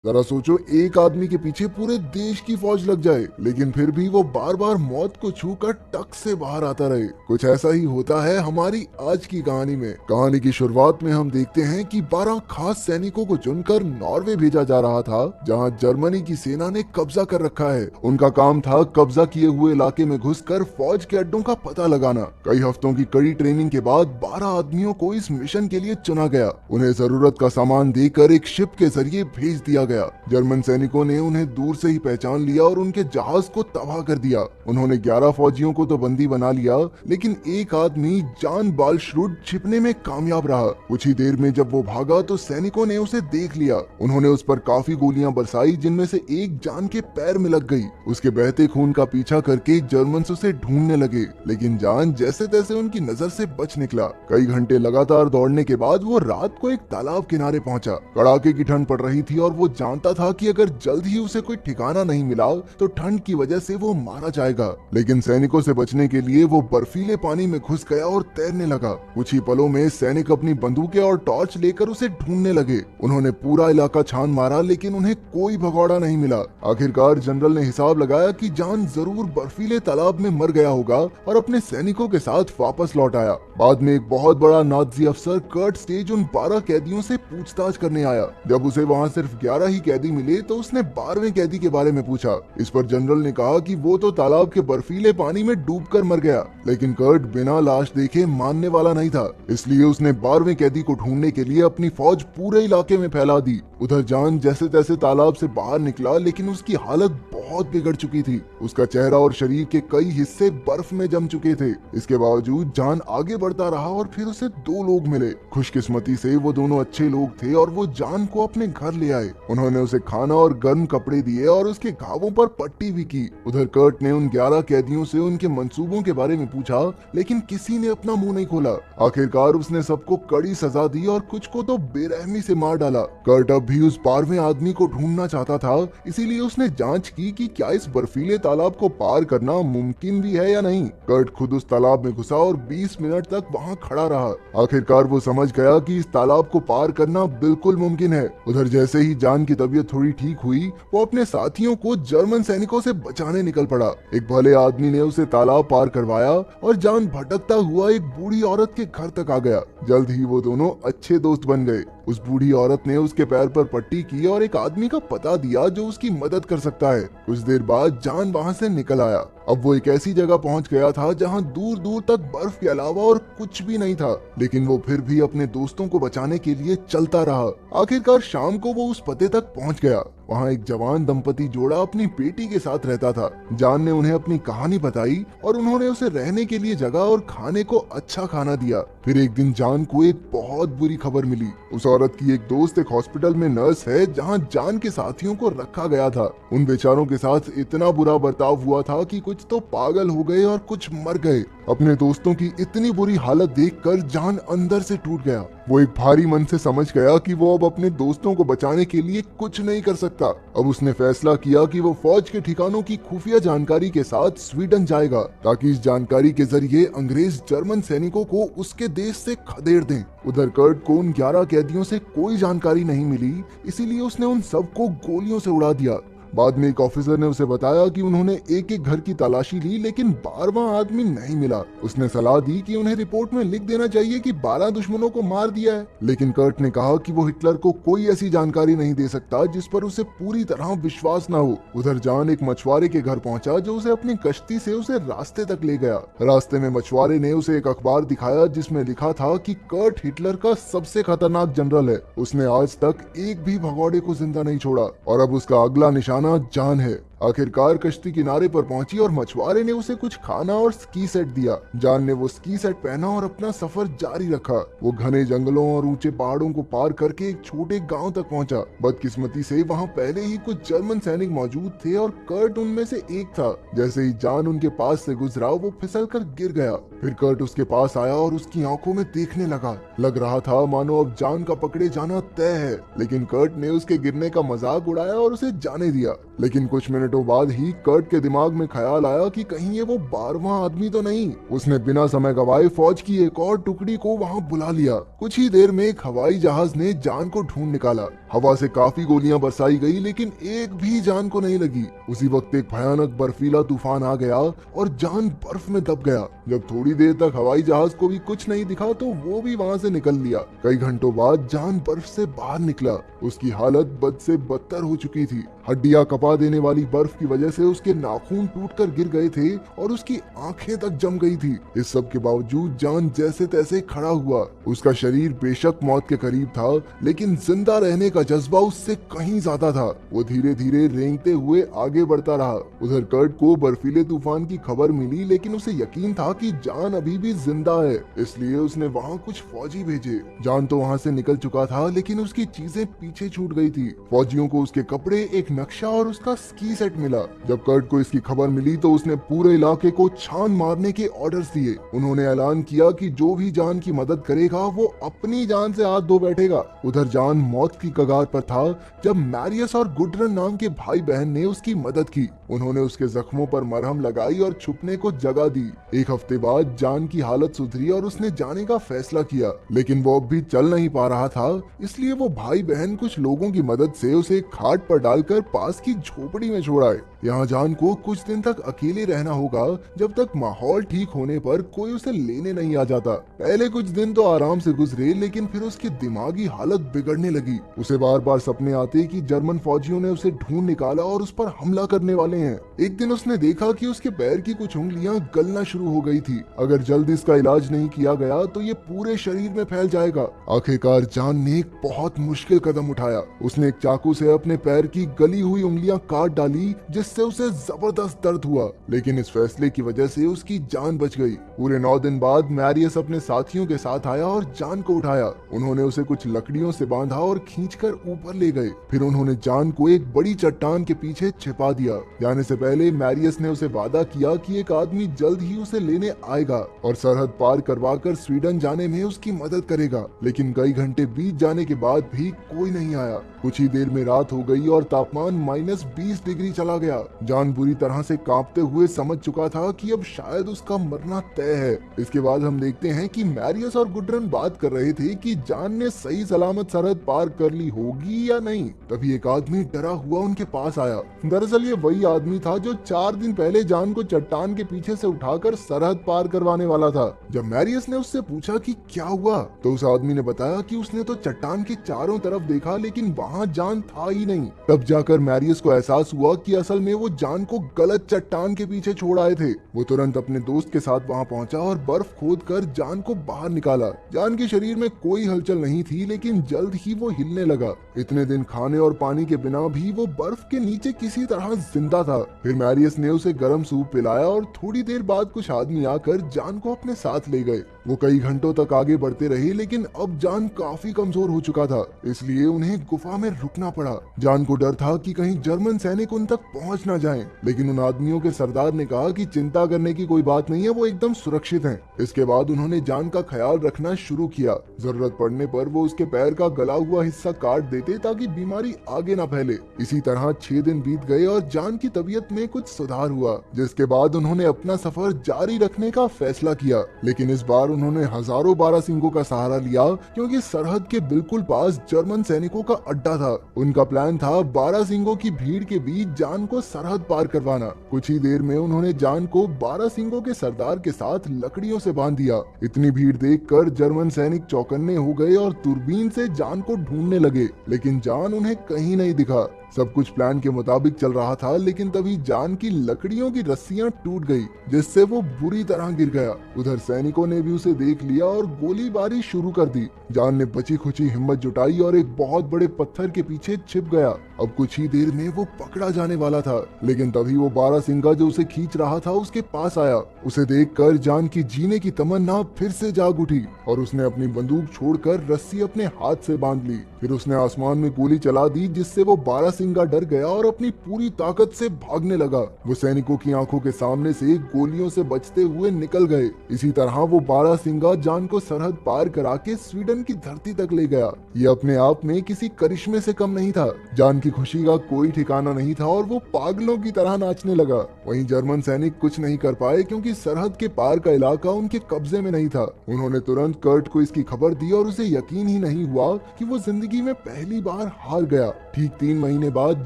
जरा सोचो, एक आदमी के पीछे पूरे देश की फौज लग जाए, लेकिन फिर भी वो बार बार मौत को छूकर टक से बाहर आता रहे। कुछ ऐसा ही होता है हमारी आज की कहानी में। कहानी की शुरुआत में हम देखते हैं कि 12 खास सैनिकों को चुनकर नॉर्वे भेजा जा रहा था, जहां जर्मनी की सेना ने कब्जा कर रखा है। उनका काम था कब्जा किए हुए इलाके में घुसकर फौज के अड्डों का पता लगाना। कई हफ्तों की कड़ी ट्रेनिंग के बाद 12 आदमियों को इस मिशन के लिए चुना गया। उन्हें जरूरत का सामान देकर एक शिप के जरिए भेज दिया गया। जर्मन सैनिकों ने उन्हें दूर से ही पहचान लिया और उनके जहाज को तबाह कर दिया। उन्होंने 11 फौजियों को तो बंदी बना लिया, लेकिन एक आदमी जान बालश्रुड छिपने में कामयाब रहा। कुछ ही देर में जब वो भागा तो सैनिकों ने उसे देख लिया। उन्होंने उस पर काफी गोलियां बरसाई, जिनमें से एक जान के पैर में लग गई। उसके बहते खून का पीछा करके जर्मन्स उसे ढूंढने लगे, लेकिन जान जैसे तैसे उनकी नजर से बच निकला। कई घंटे लगातार दौड़ने के बाद वो रात को एक तालाब किनारे पहुंचा। कड़ाके की ठंड पड़ रही थी और वो जानता था कि अगर जल्द ही उसे कोई ठिकाना नहीं मिला तो ठंड की वजह से वो मारा जाएगा। लेकिन सैनिकों से बचने के लिए वो बर्फीले पानी में घुस गया और तैरने लगा। कुछ ही पलों में सैनिक अपनी बंदूकें और टॉर्च लेकर उसे ढूंढने लगे। उन्होंने पूरा इलाका छान मारा, लेकिन उन्हें कोई भगौड़ा नहीं मिला। आखिरकार जनरल ने हिसाब लगाया कि जान जरूर बर्फीले तालाब में मर गया होगा और अपने सैनिकों के साथ वापस लौट आया। बाद में एक बहुत बड़ा नाज़ी अफसर कर्ट स्टेज उन 12 कैदियों से पूछताछ करने आया। जब उसे वहाँ सिर्फ 11 ही कैदी मिले तो उसने 12वें कैदी के बारे में पूछा। इस पर जनरल ने कहा कि वो तो तालाब के बर्फीले पानी में डूबकर मर गया। लेकिन कर्ट बिना लाश देखे मानने वाला नहीं था, इसलिए उसने 12वें कैदी को ढूंढने के लिए अपनी फौज पूरे इलाके में फैला दी। उधर जान जैसे तैसे तालाब से बाहर निकला, लेकिन उसकी हालत बहुत बिगड़ चुकी थी। उसका चेहरा और शरीर के कई हिस्से बर्फ में जम चुके थे। इसके बावजूद जान आगे बढ़ता रहा और फिर उसे 2 लोग मिले। खुशकिस्मती से वो दोनों अच्छे लोग थे और वो जान को अपने घर ले आए। उन्होंने उसे खाना और गर्म कपड़े दिए और उसके घावों पर पट्टी भी की। उधर कर्ट ने उन 11 कैदियों से उनके मंसूबों के बारे में पूछा, लेकिन किसी ने अपना मुंह नहीं खोला। आखिरकार उसने सबको कड़ी सजा दी और कुछ को तो बेरहमी से मार डाला। कर्ट अब भी उस 12वें आदमी को ढूंढना चाहता था, इसीलिए उसने जांच की कि क्या इस बर्फीले तालाब को पार करना मुमकिन भी है या नहीं। कर्ट खुद उस तालाब में घुसा और 20 मिनट तक वहां खड़ा रहा। आखिरकार वो समझ गया कि इस तालाब को पार करना बिल्कुल मुमकिन है। उधर जैसे ही जान की तबीयत थोड़ी ठीक हुई, वो अपने साथियों को जर्मन सैनिकों से बचाने निकल पड़ा। एक भले आदमी ने उसे तालाब पार करवाया और जान भटकता हुआ एक बूढ़ी औरत के घर तक आ गया। जल्द ही वो दोनों अच्छे दोस्त बन गए। उस बूढ़ी औरत ने उसके पैर पर पट्टी की और एक आदमी का पता दिया जो उसकी मदद कर सकता है। कुछ देर बाद जान वहां से निकल आया। अब वो एक ऐसी जगह पहुंच गया था जहां दूर दूर तक बर्फ के अलावा और कुछ भी नहीं था, लेकिन वो फिर भी अपने दोस्तों को बचाने के लिए चलता रहा। आखिरकार शाम को वो उस पते तक पहुंच गया। वहाँ एक जवान दंपति जोड़ा अपनी बेटी के साथ रहता था। जान ने उन्हें अपनी कहानी बताई और उन्होंने उसे रहने के लिए जगह और खाने को अच्छा खाना दिया। फिर एक दिन जान को एक बहुत बुरी खबर मिली। उस औरत की एक दोस्त एक हॉस्पिटल में नर्स है जहाँ जान के साथियों को रखा गया था। उन बेचारों के साथ इतना बुरा बर्ताव हुआ था कि कुछ तो पागल हो गए और कुछ मर गए। अपने दोस्तों की इतनी बुरी हालत देखकर जान अंदर से टूट गया। वो एक भारी मन से समझ गया कि वो अब अपने दोस्तों को बचाने के लिए कुछ नहीं कर सकता। अब उसने फैसला किया कि वो फौज के ठिकानों की खुफिया जानकारी के साथ स्वीडन जाएगा, ताकि इस जानकारी के जरिए अंग्रेज जर्मन सैनिकों को उसके देश से खदेड़ दें। उधर कर्ट को उन 11 कैदियों से कोई जानकारी नहीं मिली, इसीलिए उसने उन सबको गोलियों से उड़ा दिया। बाद में एक ऑफिसर ने उसे बताया कि उन्होंने एक एक घर की तलाशी ली, लेकिन 12वां आदमी नहीं मिला। उसने सलाह दी कि उन्हें रिपोर्ट में लिख देना चाहिए कि 12 दुश्मनों को मार दिया है, लेकिन कर्ट ने कहा कि वो हिटलर को कोई ऐसी जानकारी नहीं दे सकता जिस पर उसे पूरी तरह विश्वास न हो। उधर जान एक मछुआरे के घर पहुंचा जो उसे अपनी कश्ती से उसे रास्ते तक ले गया। रास्ते में मछुआरे ने उसे एक अखबार दिखाया जिसमें लिखा था कि कर्ट हिटलर का सबसे खतरनाक जनरल है। उसने आज तक एक भी भगौड़े को जिंदा नहीं छोड़ा और अब उसका अगला निशाना जान है। आखिरकार कश्ती किनारे पर पहुंची और मछुआरे ने उसे कुछ खाना और स्की सेट दिया। जान ने वो स्की सेट पहना और अपना सफर जारी रखा। वो घने जंगलों और ऊंचे पहाड़ों को पार करके एक छोटे गांव तक पहुंचा। बदकिस्मती से वहां पहले ही कुछ जर्मन सैनिक मौजूद थे और कर्ट उनमें से एक था। जैसे ही जान उनके पास से गुजरा वो फिसल कर गिर गया। फिर कर्ट उसके पास आया और उसकी आंखों में देखने लगा। लग रहा था मानो अब जान का पकड़े जाना तय है, लेकिन कर्ट ने उसके गिरने का मजाक उड़ाया और उसे जाने दिया। लेकिन कुछ मिनट मिनटों बाद ही कर्ट के दिमाग में ख्याल आया कि कहीं ये वो 12वां आदमी तो नहीं। उसने बिना समय गवाए फौज की एक और टुकड़ी को वहां बुला लिया। कुछ ही देर में एक हवाई जहाज ने जान को ढूंढ निकाला। हवा से काफी गोलियां बरसाई गई लेकिन एक भी जान को नहीं लगी। उसी वक्त एक भयानक बर्फीला तूफान आ गया और जान बर्फ में दब गया। जब थोड़ी देर तक हवाई जहाज को भी कुछ नहीं दिखा तो वो भी वहां से निकल लिया। कई घंटों बाद जान बर्फ से बाहर निकला। उसकी हालत बद से बदतर हो चुकी थी। हड्डियां कपा देने वाली बर्फ की वजह से उसके नाखून टूटकर गिर गए थे और उसकी आंखें तक जम गई थी। इस सब के बावजूद जान जैसे तैसे खड़ा हुआ। उसका शरीर बेशक मौत के करीब था लेकिन जिंदा रहने का जज्बा उससे कहीं ज्यादा था। वो धीरे धीरे रेंगते हुए आगे बढ़ता रहा। उधर कर्ट को बर्फीले तूफान की खबर मिली लेकिन उसे यकीन था कि जान अभी भी जिंदा है, इसलिए उसने वहाँ कुछ फौजी भेजे। जान तो वहाँ से निकल चुका था लेकिन उसकी चीजें पीछे छूट गई थी। फौजियों को उसके कपड़े, एक नक्शा और उसका स्की सेट मिला। जब कर्ट को इसकी खबर मिली तो उसने पूरे इलाके को छान मारने के ऑर्डर्स दिए। उन्होंने ऐलान किया कि जो भी जान की मदद करेगा वो अपनी जान से हाथ धो बैठेगा। उधर जान मौत की कगार पर था जब मैरियस और गुडरन नाम के भाई बहन ने उसकी मदद की। उन्होंने उसके जख्मों पर मरहम लगाई और छुपने को जगह दी। एक हफ्ते बाद जान की हालत सुधरी और उसने जाने का फैसला किया, लेकिन वो अब भी चल नहीं पा रहा था। इसलिए वो भाई बहन कुछ लोगों की मदद से उसे एक खाट पर डालकर पास की झोपड़ी में छोड़ आए। यहाँ जान को कुछ दिन तक अकेले रहना होगा जब तक माहौल ठीक होने पर कोई उसे लेने नहीं आ जाता। पहले कुछ दिन तो आराम से गुजरे लेकिन फिर उसकी दिमागी हालत बिगड़ने लगी। उसे बार बार सपने आते कि जर्मन फौजियों ने उसे ढूंढ निकाला और उस पर हमला करने वाले हैं। एक दिन उसने देखा कि उसके पैर की कुछ उंगलियां गलना शुरू हो गई थी। अगर जल्द इसका इलाज नहीं किया गया तो ये पूरे शरीर में फैल जाएगा। आखिरकार जान ने एक बहुत मुश्किल कदम उठाया। उसने एक चाकू से अपने पैर की गली हुई उंगलियां काट डाली जिससे उसे जबरदस्त दर्द हुआ, लेकिन इस फैसले की वजह से उसकी जान बच गई। पूरे 9 दिन बाद मैरियस अपने साथियों के साथ आया और जान को उठाया। उन्होंने उसे कुछ लकड़ियों से बांधा और खींचकर ऊपर ले गए। फिर उन्होंने जान को एक बड़ी चट्टान के पीछे छिपा दिया। जाने से पहले मैरियस ने उसे वादा किया कि एक आदमी जल्द ही उसे लेने आएगा और सरहद पार करवाकर स्वीडन जाने में उसकी मदद करेगा। लेकिन कई घंटे बीत जाने के बाद भी कोई नहीं आया। कुछ ही देर में रात हो गई और तापमान -20 डिग्री चला गया। जान बुरी तरह से कांपते हुए समझ चुका था कि अब शायद उसका मरना तय है। इसके बाद हम देखते हैं कि मैरियस और गुडरन बात कर रहे थे कि जान ने सही सलामत सरहद पार कर ली होगी या नहीं। तभी एक आदमी डरा हुआ उनके पास आया। दरअसल ये वही आदमी था जो 4 दिन पहले जान को चट्टान के पीछे से उठाकर सरहद पार करवाने वाला था। जब मैरियस ने उससे पूछा कि क्या हुआ तो उस आदमी ने बताया कि उसने तो चट्टान के चारों तरफ देखा लेकिन वहाँ जान था ही नहीं। तब जाकर मैरियस को एहसास हुआ कि असल में वो जान को गलत चट्टान के पीछे छोड़ आए थे। वो तुरंत अपने दोस्त के साथ वहाँ पहुंचा और बर्फ खोदकर जान को बाहर निकाला। जान के शरीर में कोई हलचल नहीं थी लेकिन जल्द ही वो हिलने लगा। इतने दिन खाने और पानी के बिना भी वो बर्फ के नीचे किसी तरह जिंदा था। फिर मैरियस ने उसे गर्म सूप पिलाया और थोड़ी देर बाद कुछ आदमी आकर जान को अपने साथ ले गए। वो कई घंटों तक आगे बढ़ते रहे लेकिन अब जान काफी कमजोर हो चुका था, इसलिए उन्हें गुफा में रुकना पड़ा। जान को डर था कि कहीं जर्मन सैनिक उन तक पहुंच न जाएं, लेकिन उन आदमियों के सरदार ने कहा कि चिंता करने की कोई बात नहीं है, वो एकदम सुरक्षित हैं। इसके बाद उन्होंने जान का ख्याल रखना शुरू किया। जरूरत पड़ने पर वो उसके पैर का गला हुआ हिस्सा काट देते ताकि बीमारी आगे न फैले। इसी तरह 6 दिन बीत गए और जान की तबीयत में कुछ सुधार हुआ, जिसके बाद उन्होंने अपना सफर जारी रखने का फैसला किया। लेकिन इस बार उन्होंने हजारों बारासिंगों का सहारा लिया क्योंकि सरहद के बिल्कुल पास जर्मन सैनिकों का अड्डा था। उनका प्लान था बारासिंगों की भीड़ के बीच जान को सरहद पार करवाना। कुछ ही देर में उन्होंने जान को बारासिंगों के सरदार के साथ लकड़ियों से बांध दिया। इतनी भीड़ देखकर जर्मन सैनिक चौकन्ने हो गए और दूरबीन से जान को ढूंढने लगे, लेकिन जान उन्हें कहीं नहीं दिखा। सब कुछ प्लान के मुताबिक चल रहा था, लेकिन तभी जान की लकड़ियों की रस्सियां टूट गई, जिससे वो बुरी तरह गिर गया। उधर सैनिकों ने भी उसे देख लिया और गोलीबारी शुरू कर दी। जान ने बची खुची हिम्मत जुटाई और एक बहुत बड़े पत्थर के पीछे छिप गया। अब कुछ ही देर में वो पकड़ा जाने वाला था, लेकिन तभी वो बारासिंगा जो उसे खींच रहा था उसके पास आया। उसे देखकर जान की जीने की तमन्ना फिर से जाग उठी और उसने अपनी बंदूक छोड़कर रस्सी अपने हाथ से बांध ली। फिर उसने आसमान में गोली चला दी, जिससे वो बारासिंगा डर गया और अपनी पूरी ताकत से भागने लगा। वो सैनिकों की आंखों के सामने से गोलियों से बचते हुए निकल गए। इसी तरह वो बारासिंगा जान को सरहद पार करा के स्वीडन की धरती तक ले गया। ये अपने आप में किसी करिश्मे से कम नहीं था। जान की खुशी का कोई ठिकाना नहीं था और वो पागलों की तरह नाचने लगा। वहीं जर्मन सैनिक कुछ नहीं कर पाए, क्योंकि सरहद के पार का इलाका उनके कब्जे में नहीं था। उन्होंने तुरंत कर्ट को इसकी खबर दी और उसे यकीन ही नहीं हुआ कि वो जिंदगी में पहली बार हार गया। ठीक 3 महीने बाद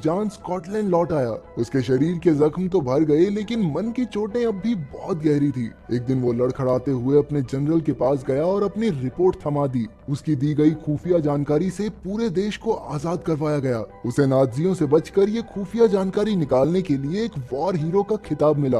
जान स्कॉटलैंड लौट आया। उसके शरीर के जख्म तो भर गए, लेकिन मन की चोटें अब भी बहुत गहरी थी। एक दिन वो लड़खड़ाते हुए अपने जनरल के पास गया और अपनी रिपोर्ट थमा दी। उसकी दी गई खुफिया जानकारी से पूरे देश को आजाद करवाया गया। उसे नाजियों से बचकर ये खुफिया जानकारी निकालने के लिए एक वॉर हीरो का खिताब मिला।